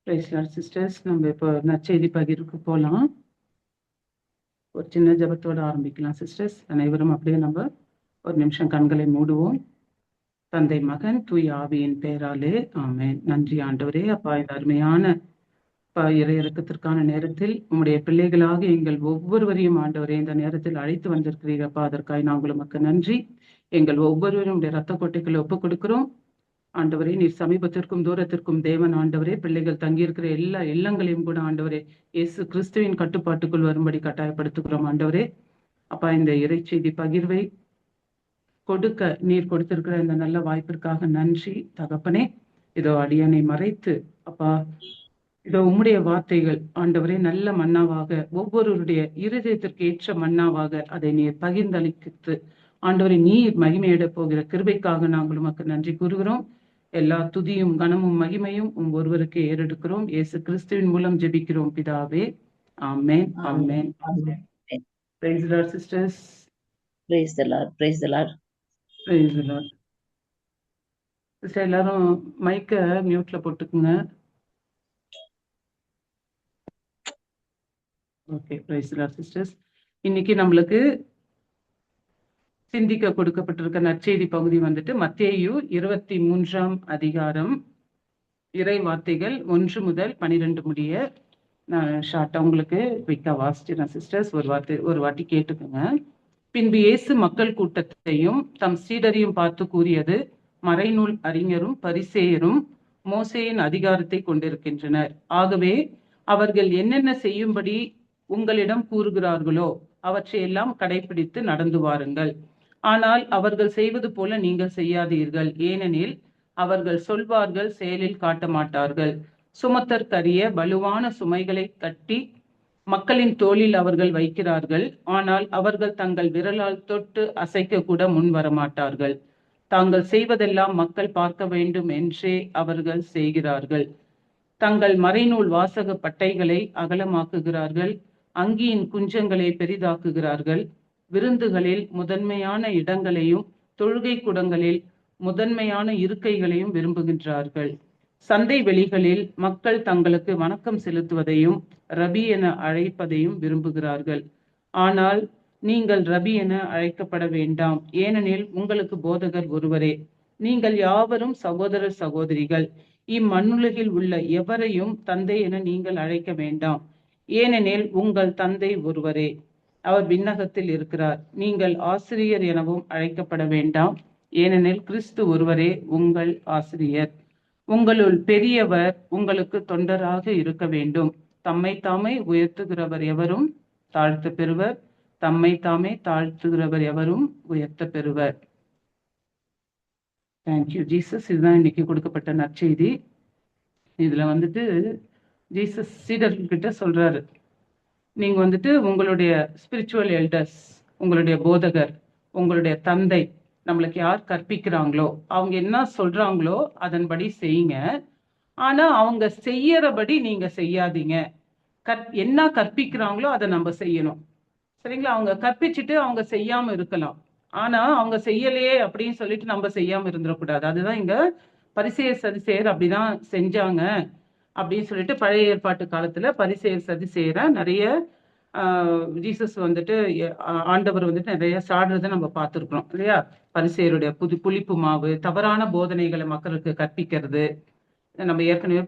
Price Lord sisters. நம்ம இப்போ நற்செய்தி பகிர்வுக்கு போகலாம். ஒரு சின்ன ஜெபத்தோட ஆரம்பிக்கலாம் சிஸ்டர்ஸ். அனைவரும் அப்படியே நம்ம ஒரு நிமிஷம் கண்களை மூடுவோம். தந்தை, மகன், தூய் ஆவியின் பெயராலே ஆமென். நன்றி ஆண்டவரே. அப்பா, இந்த அருமையான இறை இறக்கத்திற்கான நேரத்தில் உம்முடைய பிள்ளைகளாக எங்கள் ஒவ்வொருவரையும் ஆண்டவரே இந்த நேரத்தில் அழைத்து வந்திருக்கிறீரப்பா. அதற்காக நாங்கள் உமக்கு நன்றி. எங்கள் ஒவ்வொருவரும் உடைய ரத்த கொட்டைகளை ஒப்புக் கொடுக்கிறோம் ஆண்டவரே. நீர் சமீபத்திற்கும் தூரத்திற்கும் தேவன் ஆண்டவரே. பிள்ளைகள் தங்கியிருக்கிற எல்லா இல்லங்களையும் கூட ஆண்டவரே இயேசு கிறிஸ்துவின் கட்டுப்பாட்டுக்குள் வரும்படி கட்டாயப்படுத்துகிறோம் ஆண்டவரே. அப்பா, இந்த இறைச்செய்தி பகிர்வை கொடுக்க நீர் கொடுத்திருக்கிற இந்த நல்ல வாய்ப்பிற்காக நன்றி தகப்பனே. இதோ அடியனை மறைத்து அப்பா, இதோ உம்முடைய வார்த்தைகள் ஆண்டவரே நல்ல மன்னாவாக, ஒவ்வொருவருடைய இருதயத்திற்கு ஏற்ற மன்னாவாக அதை நீர் பகிர்ந்தளித்து ஆண்டவரை நீர் மகிமையிட போகிற கிருபைக்காக நாங்கள் உமக்கு நன்றி கூறுகிறோம். எல்லா துதியும் கனமும் மகிமையும் ஒருவருக்கு ஏறெடுக்கிறோம். இயேசு கிறிஸ்துவின் மூலம் ஜெபிக்கிறோம் பிதாவே. ஆமென், ஆமென், ஆமென். Praise the Lord sisters. Praise the Lord, praise the Lord. Praise the Lord. Sister எல்லாரும் மைக்க மியூட்ல போட்டுக்குங்க. Okay. Praise the Lord sisters. இன்னைக்கு நம்மளுக்கு சிந்திக்க கொடுக்கப்பட்டிருக்க நற்செய்தி பகுதி வந்துட்டு மத்தேயு 23ஆம் அதிகாரம், இறை வார்த்தைகள் 1 முதல் 12 முடிய. நான் ஷார்ட்டா உங்களுக்கு குயிக்கா வாசிச்சிடறேன் சிஸ்டர்ஸ். ஒரு வாட்டி கேட்டுக்கோங்க. பின்பு இயேசு மக்கள் கூட்டத்தையும் தம் சீடரையும் பார்த்து கூறியது, மறைநூல் அறிஞரும் பரிசேயரும் மோசேயின் அதிகாரத்தை கொண்டிருக்கின்றனர். ஆகவே அவர்கள் என்னென்ன செய்யும்படி உங்களிடம் கூறுகிறார்களோ அவற்றையெல்லாம் கடைபிடித்து நடந்து வாருங்கள். ஆனால் அவர்கள் செய்வது போல நீங்கள் செய்யாதீர்கள். ஏனெனில் அவர்கள் சொல்வார்கள், செயலில் காட்ட மாட்டார்கள். சுமத்தற்கரிய வலுவான சுமைகளை கட்டி மக்களின் தோளில் அவர்கள் வைக்கிறார்கள். ஆனால் அவர்கள் தங்கள் விரலால் தொட்டு அசைக்க கூட முன் வரமாட்டார்கள். தாங்கள் செய்வதெல்லாம் மக்கள் பார்க்க வேண்டும் என்றே அவர்கள் செய்கிறார்கள். தங்கள் மறைநூல் வாசக பட்டைகளை அகலமாக்குகிறார்கள். அங்கியின் குஞ்சங்களை பெரிதாக்குகிறார்கள். விருந்துகளில் முதன்மையான இடங்களையும் தொழுகை கூடங்களில் முதன்மையான இருக்கைகளையும் விரும்புகின்றார்கள். சந்தை வெளிகளில் மக்கள் தங்களுக்கு வணக்கம் செலுத்துவதையும் ரபி என அழைப்பதையும் விரும்புகிறார்கள். ஆனால் நீங்கள் ரபி என அழைக்கப்பட வேண்டாம், ஏனெனில் உங்களுக்கு போதகர் ஒருவரே. நீங்கள் யாவரும் சகோதரர் சகோதரிகள். இம்மண்ணுலகில் உள்ள எவரையும் தந்தை என நீங்கள் அழைக்க வேண்டாம், ஏனெனில் உங்கள் தந்தை ஒருவரே, அவர் விண்ணகத்தில் இருக்கிறார். நீங்கள் ஆசிரியர் எனவும் அழைக்கப்பட வேண்டாம், ஏனெனில் கிறிஸ்து ஒருவரே உங்கள் ஆசிரியர். உங்களுள் பெரியவர் உங்களுக்கு தொண்டராக இருக்க வேண்டும். தம்மை தாமே உயர்த்துகிறவர் எவரும் தாழ்த்த பெறுவர், தம்மை தாமே தாழ்த்துகிறவர் எவரும் உயர்த்த பெறுவர். Thank you Jesus. இதுதான் இன்னைக்கு கொடுக்கப்பட்ட நற்செய்தி. இதுல வந்துட்டு ஜீசஸ் சீடர்கிட்ட சொல்றாரு, நீங்க வந்துட்டு உங்களுடைய ஸ்பிரிச்சுவல் எல்டர்ஸ், உங்களுடைய போதகர், உங்களுடைய தந்தை, நம்மளுக்கு யார் கற்பிக்கிறாங்களோ அவங்க என்ன சொல்றாங்களோ அதன்படி செய்யுங்க. ஆனா அவங்க செய்யறபடி நீங்க செய்யாதீங்க. என்ன கற்பிக்கிறாங்களோ அதை நம்ம செய்யணும். சரிங்களா? அவங்க கற்பிச்சுட்டு அவங்க செய்யாம இருக்கலாம், ஆனா அவங்க செய்யலையே அப்படின்னு சொல்லிட்டு நம்ம செய்யாம இருந்துடக்கூடாது. அதுதான் இங்க பரிசேயர் சதிசேயர் அப்படிதான் செஞ்சாங்க அப்படின்னு சொல்லிட்டு பழைய ஏற்பாட்டு காலத்துல பரிசேயர் சதிசேயரை நிறைய ஜீசஸ் வந்துட்டு ஆண்டவர் வந்துட்டு நிறைய சாடுறதை நம்ம பார்த்துருக்கிறோம் இல்லையா? பரிசேயருடைய புளிப்பு மாவு, தவறான போதனைகளை மக்களுக்கு கற்பிக்கிறது. நம்ம ஏற்கனவே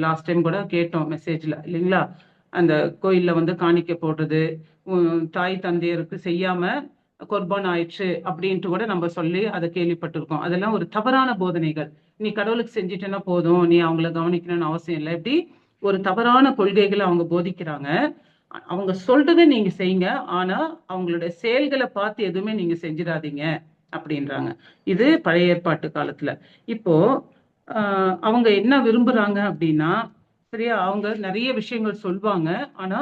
லாஸ்ட் டைம் கூட கேட்டோம் மெசேஜ்ல இல்லைங்களா? அந்த கோயில்ல வந்து காணிக்க போடுறது, தாய் தந்தையருக்கு செய்யாம கொர்பான் ஆயிடுச்சு அப்படின்ட்டு கூட நம்ம சொல்லி அதை கேள்விப்பட்டிருக்கோம். அதெல்லாம் ஒரு தவறான போதனைகள். நீ கடவுளுக்கு செஞ்சுட்டேன்னா போதும், நீ அவங்கள கவனிக்கணும்னு அவசியம் இல்லை, இப்படி ஒரு தவறான கொள்கைகளை அவங்க போதிக்கிறாங்க. அவங்க சொல்றதை நீங்க செய்யுங்க, ஆனா அவங்களுடைய செயல்களை பார்த்து எதுவுமே நீங்க செஞ்சிடாதீங்க அப்படின்றாங்க. இது பழைய ஏற்பாட்டு காலத்துல. இப்போ அவங்க என்ன விரும்புறாங்க அப்படின்னா, சரியா, அவங்க நிறைய விஷயங்கள் சொல்வாங்க, ஆனா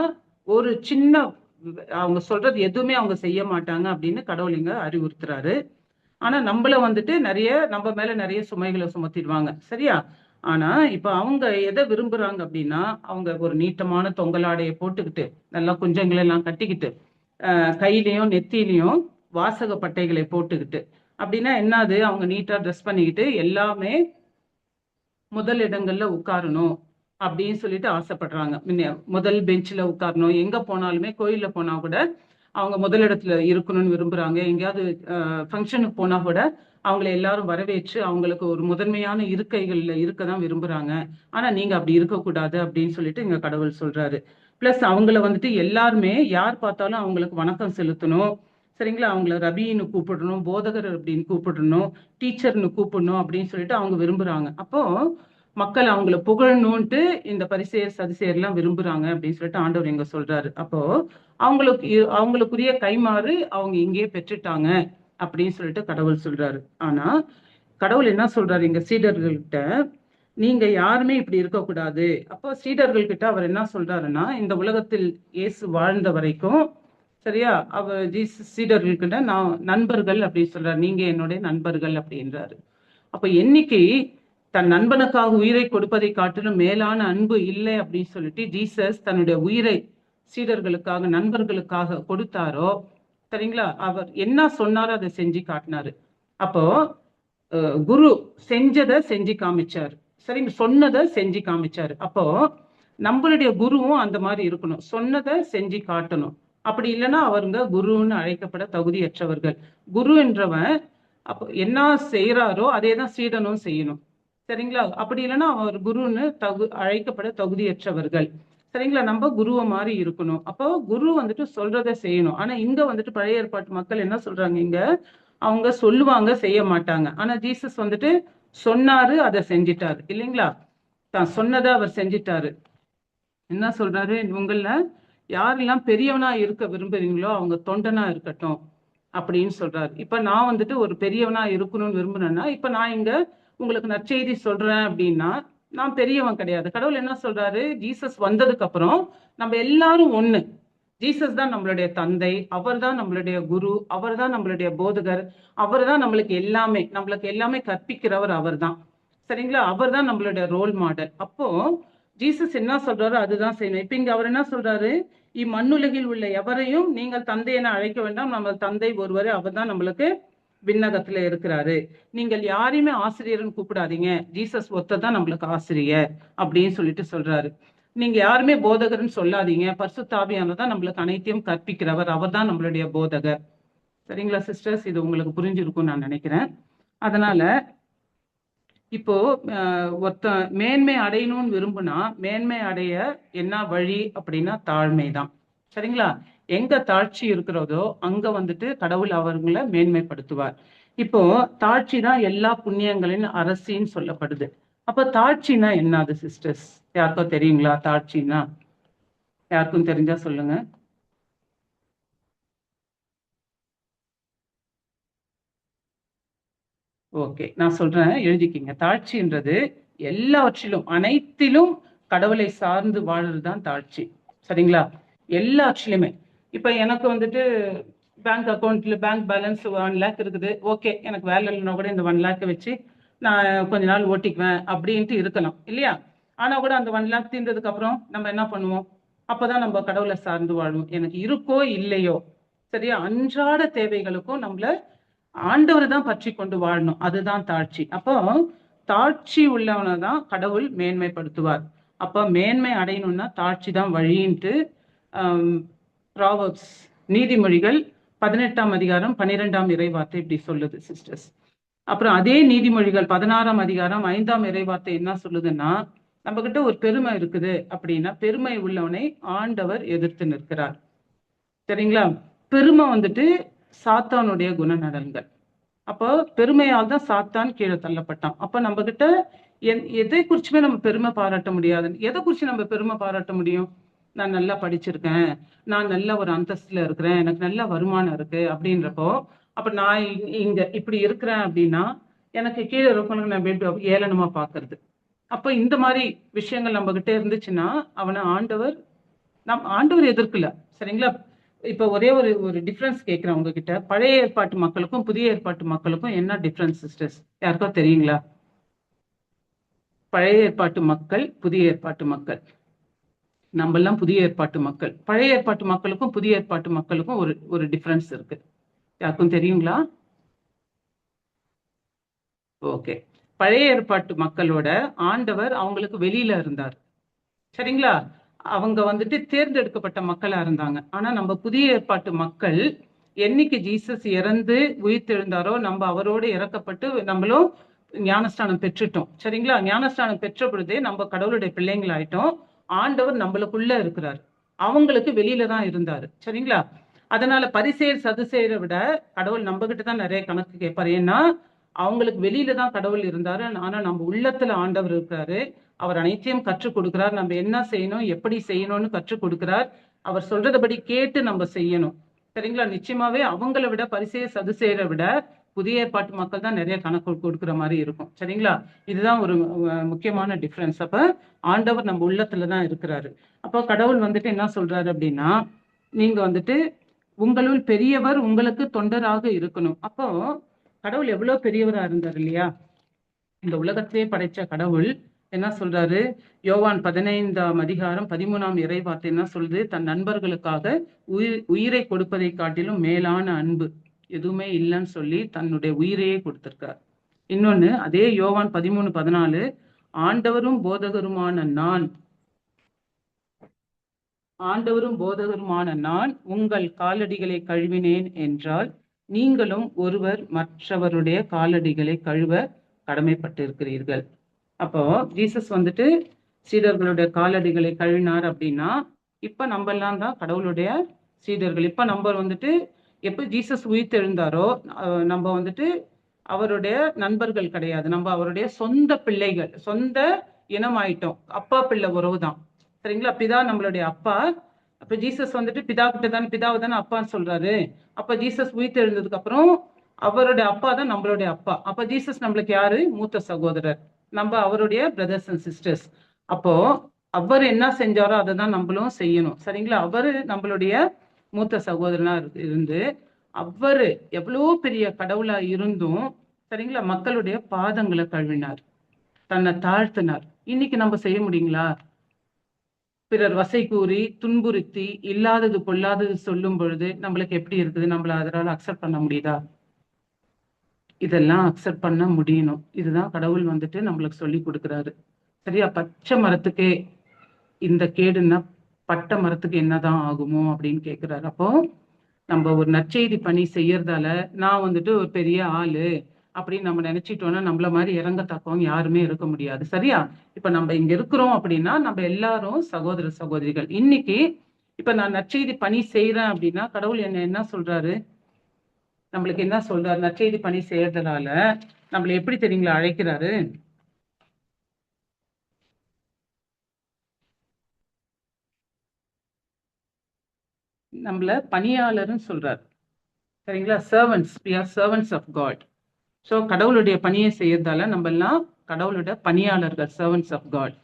ஒரு சின்ன அவங்க சொல்றது எதுவுமே அவங்க செய்ய மாட்டாங்க அப்படின்னு கடவுள் இங்க அறிவுறுத்துறாரு. ஆனா நம்மள வந்துட்டு நம்ம மேல நிறைய சுமைகளை சுமத்திடுவாங்க, சரியா? ஆனா இப்ப அவங்க எதை விரும்புறாங்க அப்படின்னா, அவங்க ஒரு நீட்டமான தொங்கலாடையை போட்டுக்கிட்டு நல்லா குஞ்சங்களை எல்லாம் கட்டிக்கிட்டு கையிலையும் நெத்திலையும் வாசக பட்டைகளை போட்டுக்கிட்டு, அப்படின்னா என்னது, அவங்க நீட்டா ட்ரெஸ் பண்ணிக்கிட்டு எல்லாமே முதல் இடங்கள்ல உட்காரணும், அப்படின்னு சொல்லிட்டு ஆசைப்படுறாங்க. முதல் பெஞ்சில் உட்காரணும், எங்க போனாலுமே கோயில்ல போனா கூட அவங்க முதலிடத்துல இருக்கணும்னு விரும்புறாங்க. எங்கேயாவது ஃபங்க்ஷனுக்கு போனா கூட அவங்களை எல்லாரும் வரவேற்று அவங்களுக்கு ஒரு முதன்மையான இருக்கைகள்ல இருக்க தான் விரும்புறாங்க. ஆனா நீங்க அப்படி இருக்கக்கூடாது அப்படின்னு சொல்லிட்டு இங்க கடவுள் சொல்றாரு. பிளஸ் அவங்கள வந்துட்டு எல்லாருமே யார் பார்த்தாலும் அவங்களுக்கு வணக்கம் செலுத்தணும், சரிங்களா? அவங்கள ரபின்னு கூப்பிடணும், போதகர் அப்படின்னு கூப்பிடணும், டீச்சர்னு கூப்பிடணும் அப்படின்னு சொல்லிட்டு அவங்க விரும்புறாங்க. அப்போ மக்கள் அவங்கள புகழணும்ட்டு இந்த பரிசேயர் சதுசேயர் எல்லாம் விரும்புறாங்க அப்படின்னு சொல்லிட்டு ஆண்டவர் எங்க சொல்றாரு. அப்போ அவங்களுக்குரிய கைமாறு அவங்க இங்கேயே பெற்றுட்டாங்க அப்படின்னு சொல்லிட்டு கடவுள் சொல்றாரு. ஆனா கடவுள் என்ன சொல்றாரு இங்க சீடர்கள்கிட்ட, நீங்க யாருமே இப்படி இருக்கக்கூடாது. அப்போ சீடர்கள் கிட்ட அவர் என்ன சொல்றாருன்னா, இந்த உலகத்தில் இயேசு வாழ்ந்த வரைக்கும், சரியா, அவர் சீடர்கள்கிட்ட நான் நண்பர்கள் அப்படின்னு சொல்றாரு, நீங்க என்னுடைய நண்பர்கள் அப்படின்றாரு. அப்ப என்னைக்கு தன் நண்பனுக்காக உயிரை கொடுப்பதை காட்டிலும் மேலான அன்பு இல்லை அப்படின்னு சொல்லிட்டு ஜீசஸ் தன்னுடைய உயிரை சீடர்களுக்காக நண்பர்களுக்காக கொடுத்தாரோ, சரிங்களா, அவர் என்ன சொன்னாரோ அதை செஞ்சு காட்டினாரு. அப்போ குரு செஞ்சதை செஞ்சு காமிச்சாரு, சரிங்க, சொன்னதை செஞ்சு காமிச்சாரு. அப்போ நம்மளுடைய குருவும் அந்த மாதிரி இருக்கணும், சொன்னதை செஞ்சு காட்டணும். அப்படி இல்லைன்னா அவருங்க குருன்னு அழைக்கப்பட தகுதியற்றவர்கள். குரு என்றவன் அப்போ என்ன செய்யறாரோ அதே தான் சீடனும் செய்யணும், சரிங்களா? அப்படி இல்லைன்னா அவர் குருன்னு அழைக்கப்பட தகுதியற்றவர்கள், சரிங்களா? நம்ம குருவை மாதிரி இருக்கணும். அப்போ குரு வந்துட்டு சொல்றதை செய்யணும். ஆனா இங்க வந்துட்டு பழைய ஏற்பாட்டு மக்கள் என்ன சொல்றாங்க, இங்க அவங்க சொல்லுவாங்க செய்ய மாட்டாங்க. ஆனா ஜீசஸ் வந்துட்டு சொன்னாரு, அதை செஞ்சிட்டாரு, இல்லைங்களா? தான் சொன்னதை அவர் செஞ்சிட்டாரு. என்ன சொல்றாரு, உங்கள யாரெல்லாம் பெரியவனா இருக்க விரும்புறீங்களோ அவங்க தொண்டனா இருக்கட்டும் அப்படின்னு சொல்றாரு. இப்ப நான் வந்துட்டு ஒரு பெரியவனா இருக்கணும்னு விரும்புனேன்னா, இப்ப நான் இங்க உங்களுக்கு நற்செய்தி சொல்றேன் அப்படின்னா நான் பெரியவன் கிடையாது. கடவுள் என்ன சொல்றாரு, ஜீசஸ் வந்ததுக்கு அப்புறம் நம்ம எல்லாரும் ஒண்ணு. ஜீசஸ் தான் நம்மளுடைய தந்தை, அவர் தான் நம்மளுடைய குரு, அவர் தான் நம்மளுடைய போதகர், அவர் தான் நம்மளுக்கு எல்லாமே கற்பிக்கிறவர் அவர் தான், சரிங்களா? அவர் தான் நம்மளுடைய ரோல் மாடல். அப்போ ஜீசஸ் என்ன சொல்றாரோ அதுதான் செய்யணும். இப்ப இங்க அவர் என்ன சொல்றாரு, இம்மண்ணுலகில் உள்ள எவரையும் நீங்கள் தந்தை என அழைக்க வேண்டாம், நம்ம தந்தை ஒருவரே, அவர் தான் நம்மளுக்கு விண்ணகத்துல இருக்கிறாரு. நீங்கள் யாரையுமே ஆசிரியர்னு கூப்பிடாதீங்க, ஜீசஸ் ஒருத்தர் தான் நம்மளுக்கு ஆசிரியர் அப்படின்னு சொல்லிட்டு சொல்றாரு. நீங்க யாருமே போதகர்னு சொல்லாதீங்க, பரிசுத்த ஆவியானவர் தான் நம்மளுக்கு அனைத்தையும் கற்பிக்கிறவர், அவர் தான் நம்மளுடைய போதகர். சரிங்களா சிஸ்டர்ஸ், இது உங்களுக்கு புரிஞ்சிருக்கும்னு நான் நினைக்கிறேன். அதனால இப்போ ஒருத்த மேன்மை அடையணும்னு விரும்புனா மேன்மை அடைய என்ன வழி அப்படின்னா தாழ்மை தான், சரிங்களா? எங்க தாழ்ச்சி இருக்கிறதோ அங்க வந்துட்டு கடவுள் அவர்களை மேன்மைப்படுத்துவார். இப்போ தாழ்ச்சி தான் எல்லா புண்ணியங்களின் அரசின்னு சொல்லப்படுது. அப்ப தாழ்ச்சினா என்னது சிஸ்டர்ஸ், யாருக்கும் தெரியுங்களா? தாழ்ச்சின்னா யாருக்கும் தெரிஞ்சா சொல்லுங்க. ஓகே, நான் சொல்றேன், எழுதிக்கிங்க. தாழ்ச்சின்றது எல்லாவற்றிலும் அனைத்திலும் கடவுளை சார்ந்து வாழ்றதுதான் தாழ்ச்சி, சரிங்களா? எல்லாவற்றிலுமே. இப்ப எனக்கு வந்துட்டு பேங்க் அக்கௌண்ட்ல பேங்க் பேலன்ஸ் 1 லேக் இருக்குது. ஓகே, எனக்கு வேலை இல்லைன்னா கூட இந்த 1 லேக்கை வச்சு நான் கொஞ்ச நாள் ஓட்டிக்குவேன் அப்படின்ட்டு இருக்கலாம், இல்லையா? ஆனா கூட அந்த 1 லேக் தீர்ந்ததுக்கு அப்புறம் நம்ம என்ன பண்ணுவோம்? அப்பதான் நம்ம கடவுளை சார்ந்து வாழ்வோம். எனக்கு இருக்கோ இல்லையோ, சரியா, அன்றாட தேவைகளுக்கும் நம்மள ஆண்டவர் தான் பற்றி கொண்டு வாழணும், அதுதான் தாழ்ச்சி. அப்போ தாழ்ச்சி உள்ளவனை தான் கடவுள் மேன்மைப்படுத்துவார். அப்ப மேன்மை அடையணும்னா தாழ்ச்சி தான் வழின்ட்டு ப்ராவர்ப்ஸ் நீதிமொழிகள் 18ஆம் அதிகாரம் 12ஆம் இறைவார்த்தை இப்படி சொல்லுது சிஸ்டர்ஸ். அப்புறம் அதே நீதிமொழிகள் 16ஆம் அதிகாரம் 5ஆம் இறைவார்த்தை என்ன சொல்லுதுன்னா, நம்ம கிட்ட ஒரு பெருமை இருக்குது அப்படின்னா பெருமை உள்ளவனை ஆண்டவர் எதிர்த்து நிற்கிறார், சரிங்களா? பெருமை வந்துட்டு சாத்தானுடைய குணநலன்கள். அப்போ பெருமையால் தான் சாத்தான் கீழே தள்ளப்பட்டான். அப்ப நம்ம கிட்ட எதை குறிச்சுமே நம்ம பெருமை பாராட்ட முடியாது. எதை குறிச்சு நம்ம பெருமை பாராட்ட முடியும்? நான் நல்லா படிச்சிருக்கேன், நான் நல்ல ஒரு அந்தஸ்துல இருக்கிறேன், எனக்கு நல்ல வருமானம் இருக்கு அப்படின்றப்போ, அப்ப நான் இங்க இப்படி இருக்கிறேன் அப்படின்னா எனக்கு கீழே இருக்கவங்களுக்கு நம்ம ஏளனமா பாக்குறது. அப்ப இந்த மாதிரி விஷயங்கள் நம்ம கிட்ட இருந்துச்சுன்னா அவனை ஆண்டவர் எதிர்க்கல, சரிங்களா? இப்ப ஒரே ஒரு ஒரு டிஃபரன்ஸ் கேட்கிறேன் உங்ககிட்ட. பழைய ஏற்பாட்டு மக்களுக்கும் புதிய ஏற்பாட்டு மக்களுக்கும் என்ன டிஃபரன்ஸ் சிஸ்டர்ஸ், யாருக்கோ தெரியுங்களா? பழைய ஏற்பாட்டு மக்கள், புதிய ஏற்பாட்டு மக்கள். நம்ம எல்லாம் புதிய ஏற்பாட்டு மக்கள். பழைய ஏற்பாட்டு மக்களுக்கும் புதிய ஏற்பாட்டு மக்களுக்கும் ஒரு ஒரு டிஃபரன்ஸ் இருக்கு, யாருக்கும் தெரியுங்களா? ஓகே, பழைய ஏற்பாட்டு மக்களோட ஆண்டவர் அவங்களுக்கு வெளியில இருந்தார், சரிங்களா? அவங்க வந்துட்டு தேர்ந்தெடுக்கப்பட்ட மக்களா இருந்தாங்க. ஆனா நம்ம புதிய ஏற்பாட்டு மக்கள் என்னைக்கு ஜீசஸ் இறந்து உயிர்த்தெழுந்தாரோ நம்ம அவரோடு இறக்கப்பட்டு நம்மளும் ஞானஸ்தானம் பெற்றுட்டோம். சரிங்களா? ஞானஸ்தானம் பெற்ற பொழுதே நம்ம கடவுளுடைய பிள்ளைங்கள் ஆயிட்டோம். ஆண்டவர் நம்மளுக்குள்ள இருக்கிறார். அவங்களுக்கு வெளியில தான் இருந்தாரு. சரிங்களா? அதனால பரிசேயர் சதுசேயரை விட கடவுள் நம்ம கிட்ட தான் நிறைய கணக்கு கேட்பாரு. ஏன்னா அவங்களுக்கு வெளியில தான் கடவுள் இருந்தாரு. ஆனா நம்ம உள்ளத்துல ஆண்டவர் இருக்காரு. அவர் அனைத்தையும் கற்றுக் கொடுக்கிறார். நம்ம என்ன செய்யணும், எப்படி செய்யணும்னு கற்றுக் கொடுக்கிறார். அவர் சொல்றதபடி கேட்டு நம்ம செய்யணும். சரிங்களா? நிச்சயமாவே அவங்கள விட பரிசேயர் சதுசேயரை விட புதிய ஏற்பாட்டு மக்கள் தான் நிறைய கணக்கு கொடுக்குற மாதிரி இருக்கும். சரிங்களா? இதுதான் ஒரு முக்கியமான டிஃபரன்ஸ். அப்ப ஆண்டவர் நம்ம உள்ளத்துல தான் இருக்கிறாரு. அப்போ கடவுள் வந்துட்டு என்ன சொல்றாரு அப்படின்னா, நீங்க வந்துட்டு உங்களுள் பெரியவர் உங்களுக்கு தொண்டராக இருக்கணும். அப்போ கடவுள் எவ்வளவு பெரியவரா இருந்தார் இல்லையா? இந்த உலகத்தையே படைச்ச கடவுள் என்ன சொல்றாரு? யோவான் 15ஆம் அதிகாரம் 13ஆம் இறைவார்த்தை என்ன சொல்லுது? தன் நண்பர்களுக்காக உயிரை கொடுப்பதை காட்டிலும் மேலான அன்பு எதுவுமே இல்லைன்னு சொல்லி தன்னுடைய உயிரையே கொடுத்திருக்கார். இன்னொன்னு அதே யோவான் 13:14 ஆண்டவரும் போதகருமான நான் உங்கள் காலடிகளை கழுவினேன் என்றால் நீங்களும் ஒருவர் மற்றவருடைய காலடிகளை கழுவ கடமைப்பட்டிருக்கிறீர்கள். அப்போ ஜீசஸ் வந்துட்டு சீடர்களுடைய காலடிகளை கழுவினார் அப்படின்னா இப்ப நம்ம எல்லாம் தான் கடவுளுடைய சீடர்கள். இப்ப நம்ம வந்துட்டு எப்ப ஜீசஸ் உயிர்த்தெழுந்தாரோ நம்ம வந்துட்டு அவருடைய நண்பர்கள் கிடையாது. நம்ம அவருடைய சொந்த பிள்ளைகள், சொந்த இனம் ஆயிட்டோம். அப்பா பிள்ளை உறவு தான். சரிங்களா? பிதா நம்மளுடைய அப்பா. அப்ப ஜீசஸ் வந்துட்டு பிதா கிட்ட தானே, பிதாவை தானே அப்பான்னு சொல்றாரு. அப்ப ஜீசஸ் உயிர்த்தெழுந்ததுக்கு அப்புறம் அவருடைய அப்பா தான் நம்மளுடைய அப்பா. அப்ப ஜீசஸ் நம்மளுக்கு யாரு? மூத்த சகோதரர். நம்ம அவருடைய பிரதர்ஸ் அண்ட் சிஸ்டர்ஸ். அப்போ அவர் என்ன செஞ்சாரோ அதை தான் நம்மளும் செய்யணும். சரிங்களா? அவரு நம்மளுடைய மூத்த சகோதரனா இருந்து அவரு எவ்வளவு பெரிய கடவுளா இருந்தும் சரிங்களா மக்களுடைய பாதங்களை கழுவினார், தன்னை தாழ்த்தினார். இன்னைக்கு நம்ம செய்ய முடியுங்களா? பிறர் வசை கூறி துன்புறுத்தி இல்லாதது பொல்லாதது சொல்லும் பொழுது நம்மளுக்கு எப்படி இருக்குது? நம்மள அதனால அக்செப்ட் பண்ண முடியுதா? இதெல்லாம் அக்செப்ட் பண்ண முடியணும். இதுதான் கடவுள் வந்துட்டு நம்மளுக்கு சொல்லி கொடுக்குறாரு. சரியா? பச்சை மரத்துக்கே இந்த கேடுன்னா பட்டை மரத்துக்கு என்னதான் ஆகுமோ அப்படின்னு கேட்கிறாரு. அப்போ நம்ம ஒரு நற்செய்தி பணி செய்யறதால நான் வந்துட்டு ஒரு பெரிய ஆளு அப்படின்னு நம்ம நினைச்சிட்டோம்னா நம்மள மாதிரி இறங்கத்தக்கவங்க யாருமே இருக்க முடியாது. சரியா? இப்ப நம்ம இங்க இருக்கிறோம் அப்படின்னா நம்ம எல்லாரும் சகோதர சகோதரிகள். இன்னைக்கு இப்ப நான் நற்செய்தி பணி செய்யறேன் அப்படின்னா கடவுள் என்ன சொல்றாரு? நம்மளுக்கு என்ன சொல்றாரு? நற்செய்தி பணி செய்யறதுனால நம்மள எப்படி தெரியுங்களா அழைக்கிறாரு? நம்மள பணியாளர்னு சொல்றாரு. சரிங்களா? Servants. we are servants of God. So கடவுளுடைய பணியை செய்யறதால நம்ம எல்லாம் கடவுளுடைய பணியாளர்கள், சர்வன்ட்ஸ் ஆஃப் காட்.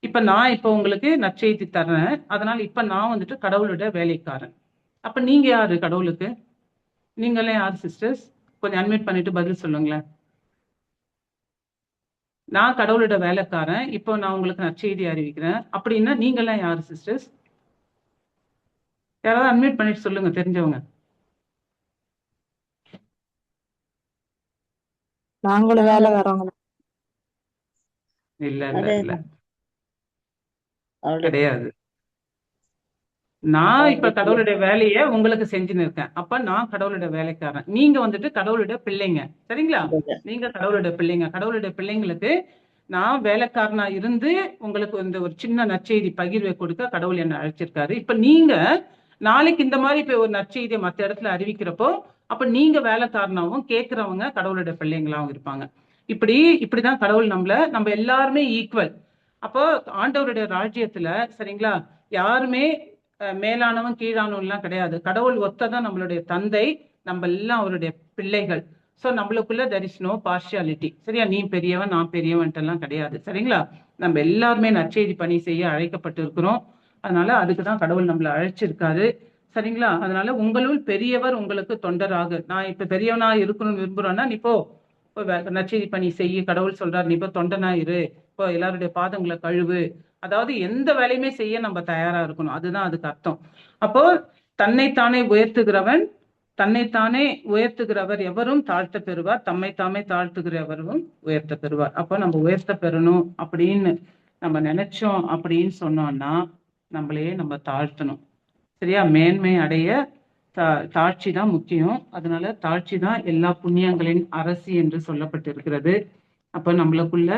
இப்ப நான் இப்ப உங்களுக்கு நற்செய்தி தர்றேன். அதனால இப்ப நான் வந்துட்டு கடவுளுடைய வேலைக்காரன். அப்ப நீங்க யாரு கடவுளுக்கு? நீங்களே யாரு சிஸ்டர்ஸ்? கொஞ்சம் அட்மிட் பண்ணிட்டு பதில் சொல்லுங்களேன். நான் கடவுளோட வேலைக்காரன். இப்போ நான் உங்களுக்கு நற்செய்தி அறிவிக்கிறேன் அப்படின்னா நீங்களாம் யாரு சிஸ்டர்ஸ்? யாராவது அட்மிட் பண்ணிட்டு சொல்லுங்க தெரிஞ்சவங்க. நாங்களும் வேலை வரோங்க. இல்ல இல்ல இல்ல கிடையாது. நான் இப்ப கடவுளுடைய வேலையை உங்களுக்கு செஞ்சுன்னு இருக்கேன். அப்ப நான் கடவுளுடைய வேலைக்காரன். நீங்க வந்துட்டு கடவுளுடைய பிள்ளைங்க. சரிங்களா? நீங்க கடவுளுடைய பிள்ளைங்க. கடவுளுடைய பிள்ளைங்களுக்கு நான் வேலைக்காரனா இருந்து உங்களுக்கு இந்த ஒரு சின்ன நற்செய்தி பகிர்வை கொடுக்க கடவுள் என்ன அழைச்சிருக்காரு. இப்ப நீங்க நாளைக்கு இந்த மாதிரி இப்ப ஒரு நற்செய்தியை மற்ற இடத்துல அறிவிக்கிறப்போ அப்ப நீங்க வேலைக்காரனாவும் கேட்கிறவங்க கடவுளுடைய பிள்ளைங்களாவும் இருப்பாங்க. இப்படிதான் கடவுள் நம்ம எல்லாருமே ஈக்குவல். அப்போ ஆண்டவருடைய ராஜ்யத்துல சரிங்களா யாருமே மேலானவன் கீழானவன் எல்லாம் கிடையாது. கடவுள் ஒத்ததான் நம்மளுடைய தந்தை. நம்ம எல்லாம் அவருடைய பிள்ளைகள். சோ நம்மளுக்குள்ள there is no partiality. சரியா? நீ பெரியவன் நான் பெரியவன்ட்டு எல்லாம் கிடையாது. சரிங்களா? நம்ம எல்லாருமே நற்செய்தி பணி செய்ய அழைக்கப்பட்டு இருக்கிறோம். அதனால அதுக்குதான் கடவுள் நம்மளை அழைச்சிருக்காரு. சரிங்களா? அதனால உங்களுள் பெரியவர் உங்களுக்கு தொண்டராக. நான் இப்ப பெரியவனா இருக்கணும்னு விரும்புறேன்னா நீ போ நற்செய்தி பணி செய்ய கடவுள் சொல்றாரு. நீ இப்போ தொண்டனா இரு, இப்போ எல்லாருடைய பாதங்களை கழுவு. அதாவது எந்த வேலையுமே செய்ய நம்ம தயாரா இருக்கணும். அதுதான் அதுக்கு அர்த்தம். அப்போ தன்னைத்தானே உயர்த்துகிறவர் எவரும் தாழ்த்த பெறுவார், தம்மைத்தாமே தாழ்த்துகிறவரும் உயர்த்த பெறுவார். அப்போ நம்ம உயர்த்த பெறணும் அப்படின்னு நம்ம நினைச்சோம் அப்படின்னு சொன்னோம்னா நம்மளையே நம்ம தாழ்த்தணும். சரியா? மேன்மை அடைய தாழ்ச்சி தான் முக்கியம். அதனால தாழ்ச்சி தான் எல்லா புண்ணியங்களின் அரசி என்று சொல்லப்பட்டிருக்கிறது. அப்ப நம்மளுக்குள்ள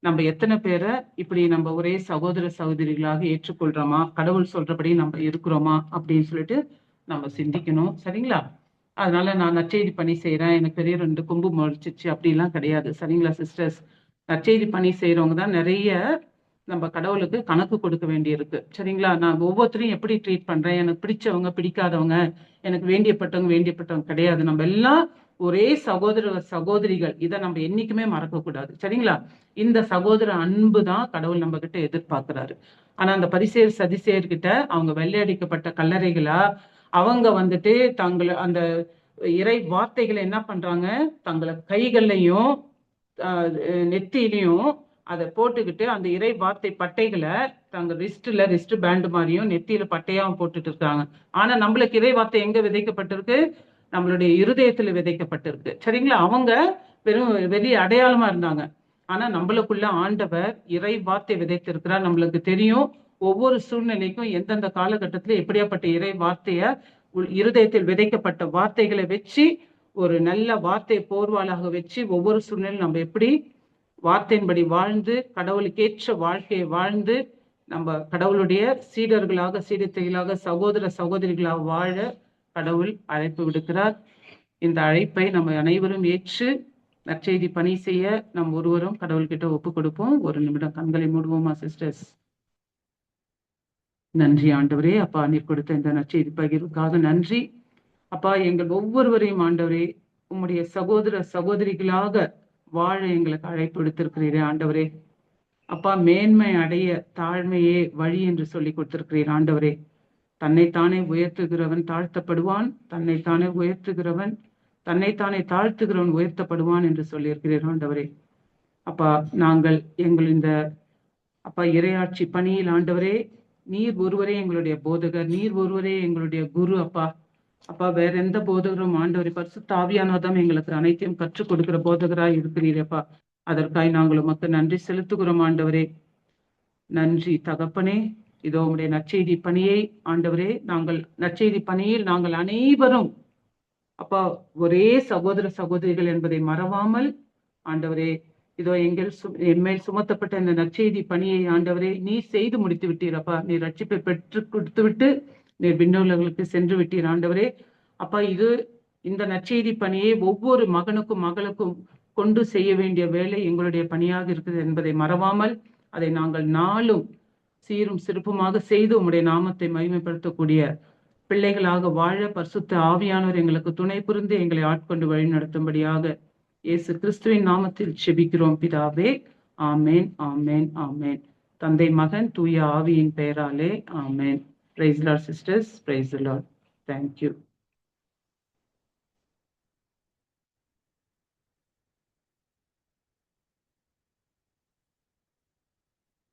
நம்ம எத்தனை பேரை இப்படி நம்ம ஒரே சகோதர சகோதரிகளாக ஏற்றுக்கொள்றோமா, கடவுள் சொல்றபடி நம்ம இருக்கிறோமா அப்படின்னு சொல்லிட்டு நம்ம சிந்திக்கணும். சரிங்களா? அதனால நான் நற்செய்தி பணி செய்யறேன், எனக்கு பெரிய 2 கொம்பு முளைச்சிச்சு அப்படிலாம் கிடையாது. சரிங்களா சிஸ்டர்ஸ்? நற்செய்தி பணி செய்யறவங்க தான் நிறைய நம்ம கடவுளுக்கு கணக்கு கொடுக்க வேண்டியிருக்கு. சரிங்களா? நான் ஒவ்வொருத்தரையும் எப்படி ட்ரீட் பண்றேன், எனக்கு பிடிச்சவங்க பிடிக்காதவங்க, எனக்கு வேண்டியப்பட்டவங்க கிடையாது. நம்ம எல்லாம் ஒரே சகோதர சகோதரிகள். இதை நம்ம என்னைக்குமே மறக்க கூடாது. சரிங்களா? இந்த சகோதர அன்பு தான் கடவுள் நம்ம கிட்ட எதிர்பார்க்கிறாரு. ஆனா அந்த பரிசேர் சதிசேர்கிட்ட அவங்க வெள்ளையடிக்கப்பட்ட கல்லறைகளா அவங்க வந்துட்டு தங்களை அந்த இறை வார்த்தைகளை என்ன பண்றாங்க, தங்களை கைகள்லையும் நெத்தியிலையும் அதை போட்டுக்கிட்டு அந்த இறை வார்த்தை பட்டைகளை தங்க ரிஸ்ட் பேண்ட் மாதிரியும் நெத்தியில பட்டையாவும் போட்டுட்டு இருக்காங்க. ஆனா நம்மளுக்கு இறை வார்த்தை எங்க விதைக்கப்பட்டிருக்கு? நம்மளுடைய இருதயத்துல விதைக்கப்பட்டிருக்கு. சரிங்களா? அவங்க வெறும் வெளியே அடையாளமா இருந்தாங்க. ஆனா நம்மளுக்குள்ள ஆண்டவர் இறை வார்த்தை விதைத்திருக்கிறார். நம்மளுக்கு தெரியும் ஒவ்வொரு சூழ்நிலைக்கும் எந்தெந்த காலகட்டத்துல எப்படியாப்பட்ட இறை வார்த்தைய இருதயத்தில் விதைக்கப்பட்ட வார்த்தைகளை வச்சு ஒரு நல்ல வார்த்தை போர்வாளாக வச்சு ஒவ்வொரு சூழ்நிலையும் நம்ம எப்படி வார்த்தையின்படி வாழ்ந்து கடவுளுக்கேற்ற வாழ்க்கையை வாழ்ந்து நம்ம கடவுளுடைய சீடர்களாக சீடத்தைகளாக சகோதர சகோதரிகளாக வாழ கடவுள் அழைப்பு விடுக்கிறார். இந்த அழைப்பை நம்ம அனைவரும் ஏற்று நற்செய்தி பணி செய்ய நம் ஒருவரும் கடவுள்கிட்ட ஒப்பு கொடுப்போம். ஒரு நிமிடம் கண்களை மூடுவோமா சிஸ்டர்ஸ்? நன்றி ஆண்டவரே. அப்பா, நீர் கொடுத்த இந்த நற்செய்தி பகிர்வுக்காக நன்றி. அப்பா, எங்கள் ஒவ்வொருவரையும் ஆண்டவரே உம்முடைய சகோதர சகோதரிகளாக வாழ எங்களுக்கு அழைப்பு விடுத்திருக்கிறீரே ஆண்டவரே. அப்பா, மேன்மை அடைய தாழ்மையே வழி என்று சொல்லி கொடுத்திருக்கிறீர் ஆண்டவரே. தன்னைத்தானே உயர்த்துகிறவன் தாழ்த்தப்படுவான், தன்னைத்தானே தாழ்த்துகிறவன் உயர்த்தப்படுவான் என்று சொல்லியிருக்கிறீர் ஆண்டவரே. அப்பா, நாங்கள் எங்கள் இந்த இறையாட்சி பணியில் ஆண்டவரே நீர் ஒருவரே எங்களுடைய போதகர், நீர் ஒருவரே எங்களுடைய குரு. அப்பா வேற எந்த போதகரும் ஆண்டவரே பரிசுத்த ஆவியானவர்தான் எங்களுக்கு அனைத்தையும் கற்றுக் கொடுக்கிற போதகராய் இருக்கிறீரப்பா. அதற்காய் நாங்கள் உமக்கு நன்றி செலுத்துகிறோம் ஆண்டவரே. நன்றி தகப்பனே. இதோ உங்களுடைய நற்செய்தி பணியை ஆண்டவரே, நற்செய்தி பணியில் நாங்கள் அனைவரும் அப்பா ஒரே சகோதர சகோதரிகள் என்பதை மறவாமல் ஆண்டவரே, இதோ என்மேல் சுமத்தப்பட்ட இந்த நற்செய்தி பணியை ஆண்டவரே நீர் செய்து முடித்து விட்டீரப்பா. நீர் ரட்சிப்பை பெற்று கொடுத்து விட்டு நீர் விண்ணோர்களுக்கு சென்று விட்டீர் ஆண்டவரே. அப்பா, இந்த நற்செய்தி பணியை ஒவ்வொரு மகனுக்கும் மகளுக்கும் கொண்டு செய்ய வேண்டிய வேலை எங்களுடைய பணியாக இருக்குது என்பதை மறவாமல் அதை நாங்கள் நாளும் சீரும் சிறப்புமாக செய்து உம்முடைய நாமத்தை மகிமைப்படுத்தக்கூடிய பிள்ளைகளாக வாழ பரிசுத்த ஆவியானவர் எங்களுக்கு துணை புரிந்து எங்களை ஆட்கொண்டு வழி நடத்தும்படியாக இயேசு கிறிஸ்துவின் நாமத்தில் செபிக்கிறோம் பிதாவே. ஆமேன், ஆமேன், ஆமேன். தந்தை, மகன், தூய ஆவியின் பெயராலே ஆமேன். Praise the Lord sisters. Praise the Lord. Thank you.